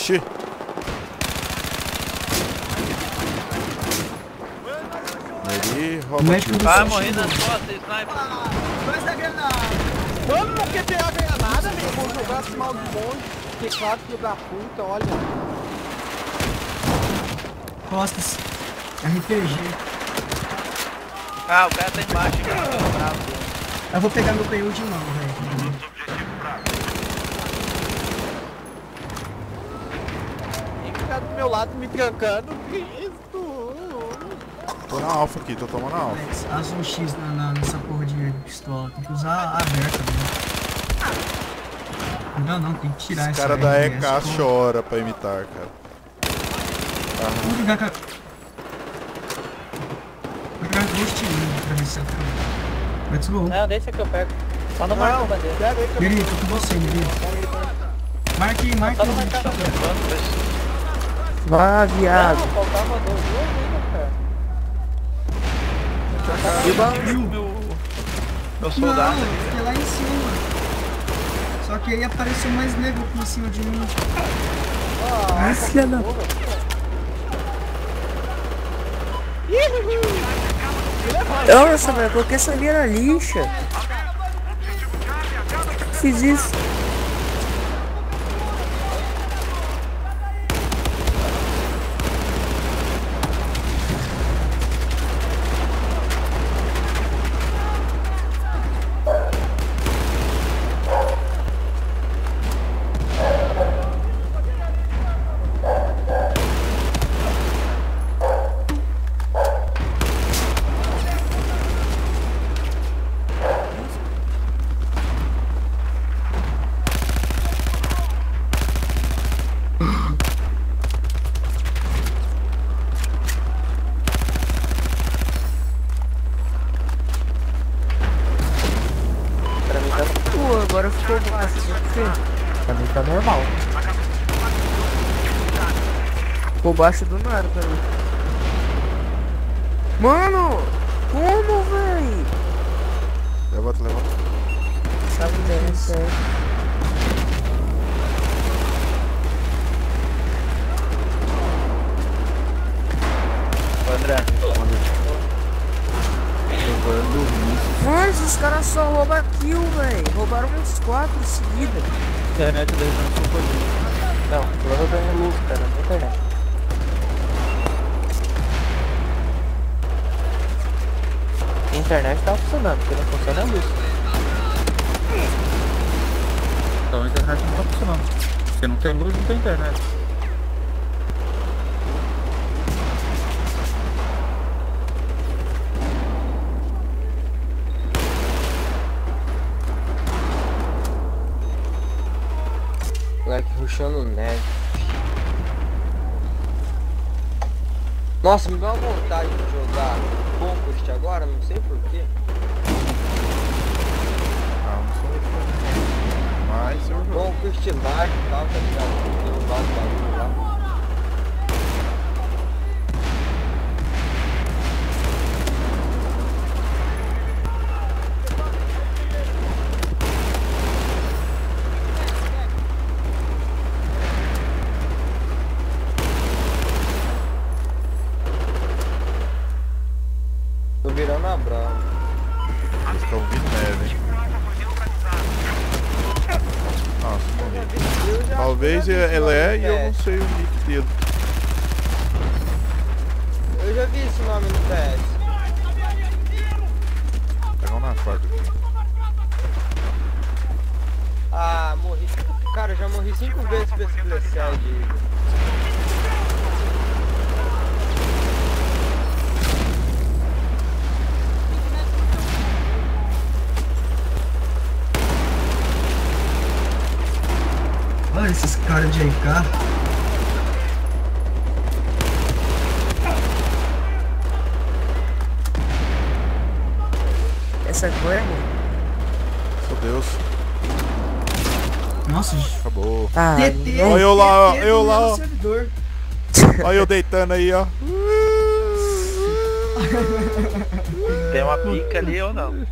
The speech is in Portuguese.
Oxi. Ele rouba aqui. Vai morrer nas costas, sniper. Dois da granada. Mano, no QTA ganha nada, meu irmão. Jogar mal de monte. Teclado, filho da puta, olha. Costas. RPG. Ah, o cara tá embaixo, cara. Bravo. Eu vou pegar meu PU de mão, velho. Tem que ficar do meu lado me trancando. Que isso? Tô na alfa aqui, tô tomando a alfa. Azul X nessa porra de pistola. Tem que usar a aberta, né? Não, tem que tirar Esse essa. cara da RS, EK chora pra imitar, cara. Vou ligar com a... Vou pegar Ghost Wind pra ver se atrapalha. Let's go. Não, deixa que eu pego. Só não marca a bandeira. Pega aí que eu Miri, tô com você, Miri. Marque aí, marque Só não aí. marcar a bandeira. Vá, viado. Não, faltava 2 ainda, cara. Meu soldado. Não, fiquei lá em cima. Só que aí apareceu mais nego aqui em cima de mim. Ai, filha da... Nossa, velho, coloquei essa linha na lixa. Fiz isso. Agora ficou baixo, pra mim tá normal. Ficou baixo do nada pra mim. Mano! Como, véi? Levanta. Tá dando certo. André. Mano, esses caras só roubam kill, velho. Roubaram uns 4 em seguida. Internet deles não suportou. Não, provavelmente é luz, cara, na internet. A internet tá funcionando, porque não funciona é a luz. Então a internet não tá funcionando. Porque não tem luz, não tem internet. Moleque rushando neve. Nossa, me deu uma vontade de jogar Conquest agora, não sei porquê. Ah, não sou eu. Mas eu jogo. Conquest Live e tal, tá ligado? Tem vários bagulho lá. Tô virando a brava. Eles estão vindo neve, hein? Nossa, morri. Talvez ela é e eu não sei o nick dele. Eu já vi esse nome no PS. Pegou na faca aqui. Ah, morri. Cara, eu já morri 5 vezes pra esse Blessed. Olha esses caras de AK. Essa cor é ruim. Meu Deus. Nossa, Acabou. Ah, TT, Olha eu lá, ó, TT eu do lá, mesmo ó. servidor. Olha eu deitando aí, ó. Tem uma pica ali ou não?